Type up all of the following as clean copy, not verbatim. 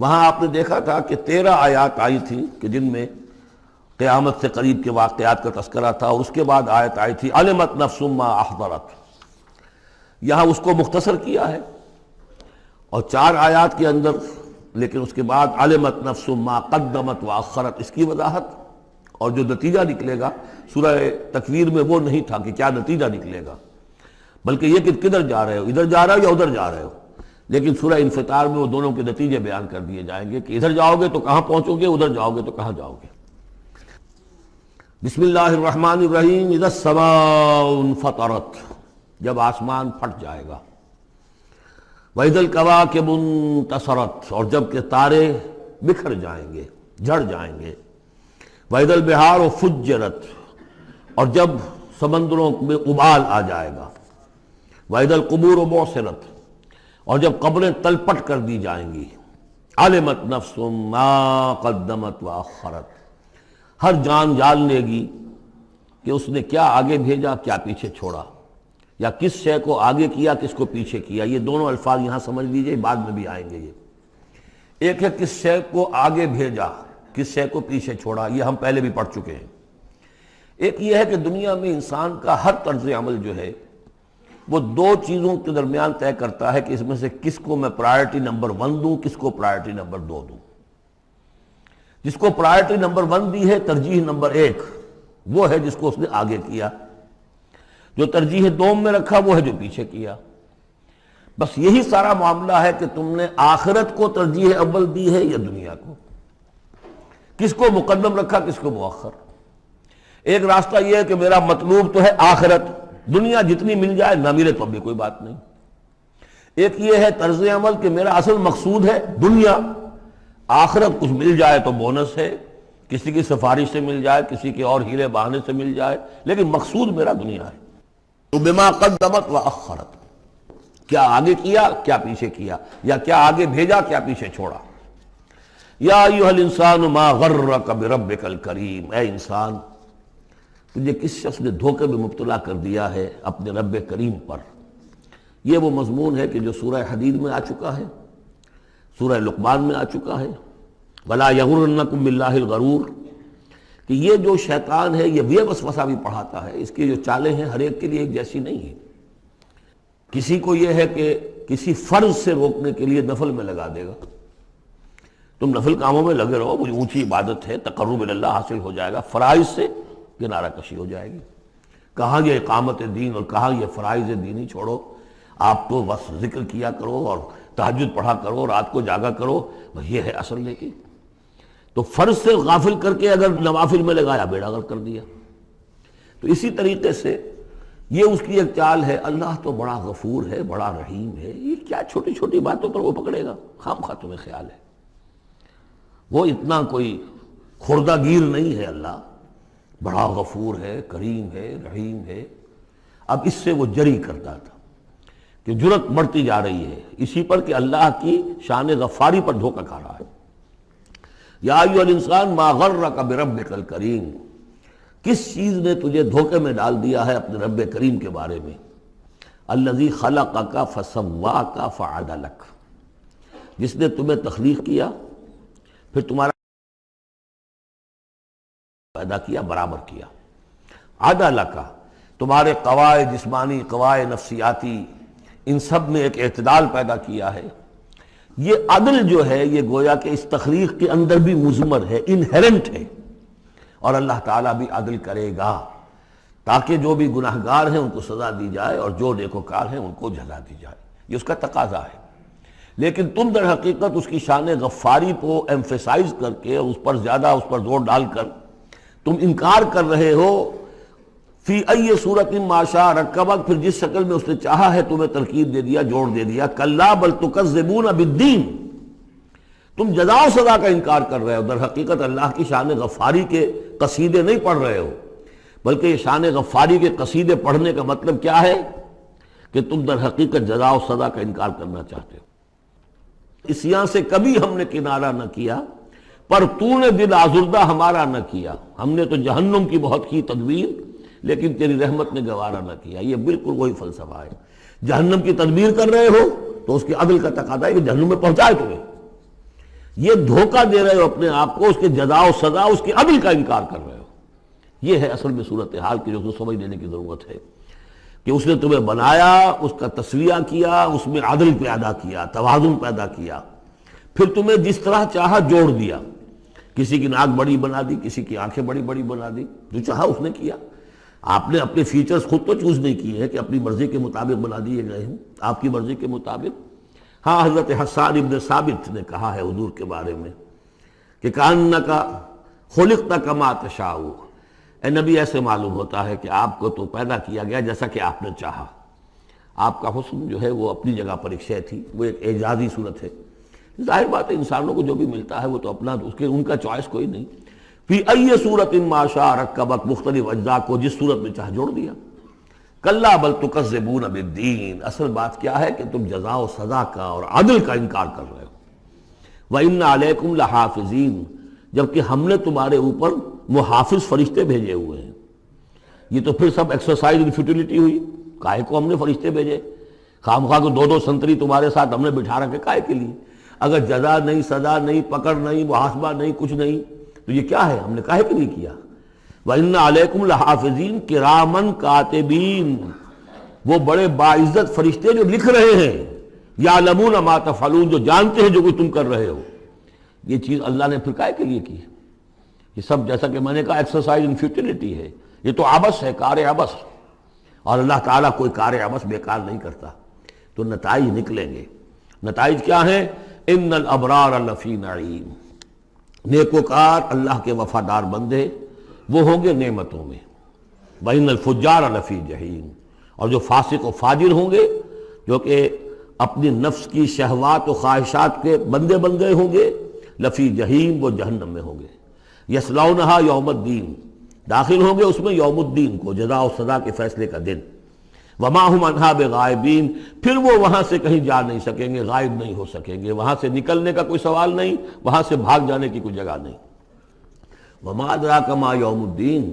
وہاں آپ نے دیکھا تھا کہ 13 آیات آئی تھی کہ جن میں قیامت سے قریب کے واقعات کا تذکرہ تھا، اور اس کے بعد آیت آئی تھی علمت نفس ما احضرت۔ یہاں اس کو مختصر کیا ہے اور 4 آیات کے اندر، لیکن اس کے بعد علمت نفس ما قدمت واخرت، اس کی وضاحت، اور جو نتیجہ نکلے گا سورہ تکویر میں وہ نہیں تھا کہ کیا نتیجہ نکلے گا، بلکہ یہ کہ کدھر جا رہے ہو، ادھر جا رہے ہو یا ادھر جا رہے ہو، لیکن سورہ انفطار میں وہ دونوں کے نتیجے بیان کر دیے جائیں گے کہ ادھر جاؤ گے تو کہاں پہنچو گے، ادھر جاؤ گے تو کہاں جاؤ گے۔ بسم اللہ الرحمن الرحیم، اذا السماء انفطرت، جب آسمان پھٹ جائے گا، وَإِذَا الْكَوَاكِبُ انتَثَرَتْ، اور جب کہ تارے بکھر جائیں گے، جھڑ جائیں گے، وَإِذَا الْبِحَارُ فُجِّرَتْ، اور جب سمندروں میں ابال آ جائے گا، وَإِذَا الْقُبُورُ بُعْثِرَتْ، اور جب قبریں تلپٹ کر دی جائیں گی، عَلِمَتْ نَفْسٌ مَا قَدَّمَتْ وَأَخَّرَتْ، ہر جان جان لے گی کہ اس نے کیا آگے بھیجا کیا پیچھے چھوڑا، یا کس شے کو آگے کیا کس کو پیچھے کیا۔ یہ دونوں الفاظ یہاں سمجھ لیجئے، بعد میں بھی آئیں گے۔ یہ ایک ہے کس شے کو آگے بھیجا، کس شے کو پیچھے چھوڑا، یہ ہم پہلے بھی پڑھ چکے ہیں۔ ایک یہ ہے کہ دنیا میں انسان کا ہر طرز عمل جو ہے وہ 2 چیزوں کے درمیان طے کرتا ہے کہ اس میں سے کس کو میں پرائرٹی نمبر 1 دوں، کس کو پرائرٹی نمبر 2 دوں۔ جس کو پرائرٹی نمبر 1 دی ہے، ترجیح نمبر 1، وہ ہے جس کو اس نے آگے کیا، جو ترجیح 2 میں رکھا وہ ہے جو پیچھے کیا۔ بس یہی سارا معاملہ ہے کہ تم نے آخرت کو ترجیح اول دی ہے یا دنیا کو، کس کو مقدم رکھا کس کو مؤخر۔ ایک راستہ یہ ہے کہ میرا مطلوب تو ہے آخرت، دنیا جتنی مل جائے نہ ملے تو بھی کوئی بات نہیں۔ ایک یہ ہے طرز عمل کہ میرا اصل مقصود ہے دنیا، آخرت کچھ مل جائے تو بونس ہے، کسی کی سفارش سے مل جائے، کسی کے اور ہیلے بہانے سے مل جائے، لیکن مقصود میرا دنیا ہے۔ تو بما قدمت واخرت، کیا آگے کیا کیا پیچھے کیا، یا کیا آگے بھیجا کیا پیچھے چھوڑا۔ یا ایھا الانسان ما غرک بربک الکریم، اے انسان تجھے کس شخص نے دھوکے میں مبتلا کر دیا ہے اپنے رب کریم پر۔ یہ وہ مضمون ہے کہ جو سورہ حدید میں آ چکا ہے، سورہ لقمان میں آ چکا ہے، وَلَا يَغُرَّنَّكُم بِاللَّهِ الْغَرُورُ، کہ یہ جو شیطان ہے یہ وسوسہ بھی پڑھاتا ہے، اس کی جو چالیں ہیں ہر ایک کے لیے ایک جیسی نہیں ہے۔ کسی کو یہ ہے کہ کسی فرض سے روکنے کے لیے نفل میں لگا دے گا، تم نفل کاموں میں لگے رہو، مجھے اونچی عبادت ہے، تقرب اللہ حاصل ہو جائے گا، فرائض سے کنارہ کشی ہو جائے گی۔ کہاں یہ اقامت دین اور کہاں یہ فرائض دینی چھوڑو، آپ تو بس ذکر کیا کرو اور تہجد پڑھا کرو، رات کو جاگا کرو، یہ ہے اصل۔ لیکن تو فرض سے غافل کر کے اگر نوافل میں لگایا بیڑا غرق کر دیا۔ تو اسی طریقے سے یہ اس کی ایک چال ہے، اللہ تو بڑا غفور ہے، بڑا رحیم ہے، یہ کیا چھوٹی چھوٹی باتوں پر وہ پکڑے گا، خام خواہ تمہیں خیال ہے وہ اتنا کوئی خوردہ گیر نہیں ہے، اللہ بڑا غفور ہے، کریم ہے، رحیم ہے۔ اب اس سے وہ جری کرتا تھا کہ جرت بڑھتی جا رہی ہے اسی پر کہ اللہ کی شان غفاری پر دھوکہ کھا رہا ہے۔ یا ایھا الانسان ما غرک بربک الکریم، کس چیز نے تجھے دھوکے میں ڈال دیا ہے اپنے رب کریم کے بارے میں، الذی خلقک فسواک فعدلک، جس نے تمہیں تخلیق کیا پھر تمہارا پیدا کیا، برابر کیا، عدلک، تمہارے قواعد جسمانی قواعد نفسیاتی ان سب میں ایک اعتدال پیدا کیا ہے۔ یہ عدل جو ہے یہ گویا کہ اس تخلیق کے اندر بھی مضمر ہے، انہیرنٹ ہے، اور اللہ تعالیٰ بھی عدل کرے گا تاکہ جو بھی گناہگار ہیں ان کو سزا دی جائے اور جو نیکوکار ہیں ان کو جزا دی جائے، یہ اس کا تقاضا ہے۔ لیکن تم در حقیقت اس کی شان غفاری کو ایمفیسائز کر کے اس پر زیادہ اس پر زور ڈال کر تم انکار کر رہے ہو۔ فی ای صورت ما شاء رکبک، پھر جس شکل میں اس نے چاہا ہے تمہیں ترکیب دے دیا، جوڑ دے دیا۔ کلا بل تکذبون بالدین، تم جزا و سزا کا انکار کر رہے ہو، در حقیقت اللہ کی شان غفاری کے قصیدے نہیں پڑھ رہے ہو، بلکہ یہ شان غفاری کے قصیدے پڑھنے کا مطلب کیا ہے کہ تم در حقیقت جزا و سزا کا انکار کرنا چاہتے ہو۔ عصیاں سے کبھی ہم نے کنارہ نہ کیا، پر تو نے دل آزردہ ہمارا نہ کیا، ہم نے تو جہنم کی بہت کی تدبیر لیکن تیری رحمت نے گوارا نہ کیا۔ یہ بالکل وہی فلسفہ ہے، جہنم کی تدبیر کر رہے ہو تو اس کے عدل کا تقاضا ہے کہ جہنم میں پہنچائے تمہیں، یہ دھوکہ دے رہے ہو اپنے آپ کو، اس کے جزا و سزا، اس کے عدل کا انکار کر رہے ہو۔ یہ ہے اصل میں صورتحال کی جو سمجھ لینے کی ضرورت ہے کہ اس نے تمہیں بنایا، اس کا تسویہ کیا، اس میں عدل پیدا کیا، توازن پیدا کیا، پھر تمہیں جس طرح چاہا جوڑ دیا۔ کسی کی ناک بڑی بنا دی، کسی کی آنکھیں بڑی بڑی بنا دی، جو چاہا اس نے کیا۔ آپ نے اپنے فیچرز خود تو چوز نہیں کیے ہیں کہ اپنی مرضی کے مطابق بنا دیے گئے ہیں، آپ کی مرضی کے مطابق۔ ہاں، حضرت حسان ابن ثابت نے کہا ہے حضور کے بارے میں کہ کأنک خلقت کما تشاء، اے نبی ایسے معلوم ہوتا ہے کہ آپ کو تو پیدا کیا گیا جیسا کہ آپ نے چاہا۔ آپ کا حسن جو ہے وہ اپنی جگہ پر ایک شے تھی، وہ ایک اعجازی صورت ہے۔ ظاہر بات ہے انسانوں کو جو بھی ملتا ہے وہ تو اپنا، ان کا چوائس کوئی نہیں۔ فی ای صورت ما شاء رکبک، مختلف اجزاء کو جس صورت میں چاہ جوڑ دیا۔ کلا بل تکذبون بالدین، اصل بات کیا ہے کہ تم جزا و سزا کا اور عدل کا انکار کر رہے ہو۔ وَإِنَّ عَلَيْكُمْ لَحَافِظِينَ، جبکہ ہم نے تمہارے اوپر محافظ فرشتے بھیجے ہوئے ہیں۔ یہ تو پھر سب ایکسرسائز ان فیوٹیلٹی ہوئی، کائے کو ہم نے فرشتے بھیجے؟ خامخواہ کو دو سنتری تمہارے ساتھ ہم نے بٹھا رکھے کائے کے لیے؟ اگر جزا نہیں، سزا نہیں، پکڑ نہیں، محاسبہ نہیں، کچھ نہیں، تو یہ کیا ہے؟ ہم نے کاہے کے لیے کیا؟ وَإِنَّ عَلَيْكُمْ لَحَافِظِينَ كِرَامًا كَاتِبِينَ، وہ بڑے باعزت فرشتے جو لکھ رہے ہیں، يَعْلَمُونَ مَا تَفْعَلُونَ، جو جانتے ہیں جو کچھ تم کر رہے ہو۔ یہ چیز اللہ نے پھر کاہے کے لیے کی؟ یہ سب جیسا کہ میں نے کہا ایکسرسائز ان فیوٹیلٹی ہے، یہ تو عبث ہے، کار عبث، اور اللہ تعالیٰ کوئی کار عبث بیکار نہیں کرتا۔ تو نتائج نکلیں گے۔ نتائج کیا ہیں؟ ان الابرار لفی نعیم، نیکوکار اللہ کے وفادار بندے وہ ہوں گے نعمتوں میں۔ وَإِنَّ الْفُجَّارَ لَفِي جَحِيمٍ، اور جو فاسق و فاجر ہوں گے، جو کہ اپنی نفس کی شہوات و خواہشات کے بندے ہوں گے، لفی جہیم، وہ جہنم میں ہوں گے۔ یصلونھا یوم الدین، داخل ہوں گے اس میں یوم الدین کو، جزا و سزا کے فیصلے کا دن۔ وما ہم عنہا بغائبین، پھر وہ وہاں سے کہیں جا نہیں سکیں گے، غائب نہیں ہو سکیں گے، وہاں سے نکلنے کا کوئی سوال نہیں، وہاں سے بھاگ جانے کی کوئی جگہ نہیں۔ وما ادراک ما یوم الدین،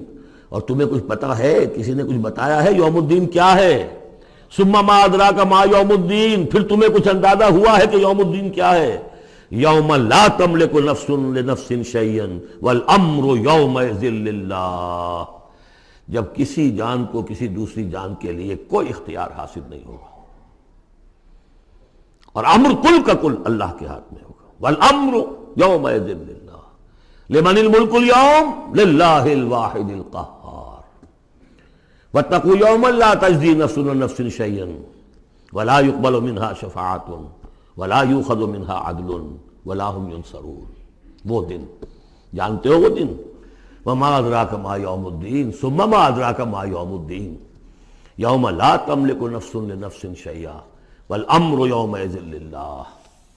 اور تمہیں کچھ پتہ ہے، کسی نے کچھ بتایا ہے یوم الدین کیا ہے؟ ثم ما ادراک ما یوم الدین، پھر تمہیں کچھ اندازہ ہوا ہے کہ یوم الدین کیا ہے؟ یوم لا تملک نفس لنفس شیئا والامر یومئذ للہ، جب کسی جان کو کسی دوسری جان کے لیے کوئی اختیار حاصل نہیں ہوگا، اور امر کل کا کل اللہ کے ہاتھ میں ہوگا۔ والامر یومئذ للہ، لمن الملک اليوم للہ الواحد القہار۔ واتقوا یوما لا تجزی نفس عن نفس شیئا ولا يقبل منها شفاعۃ ولا یؤخذ منها عدل ولا هم ينصرون۔ وہ دن جانتے ہو، وہ دن وما ادراک ما یوم الدین ثم ما ادراک ما یوم الدین یوم لا تملک نفس لنفس شیئا والامر یومئذ للہ۔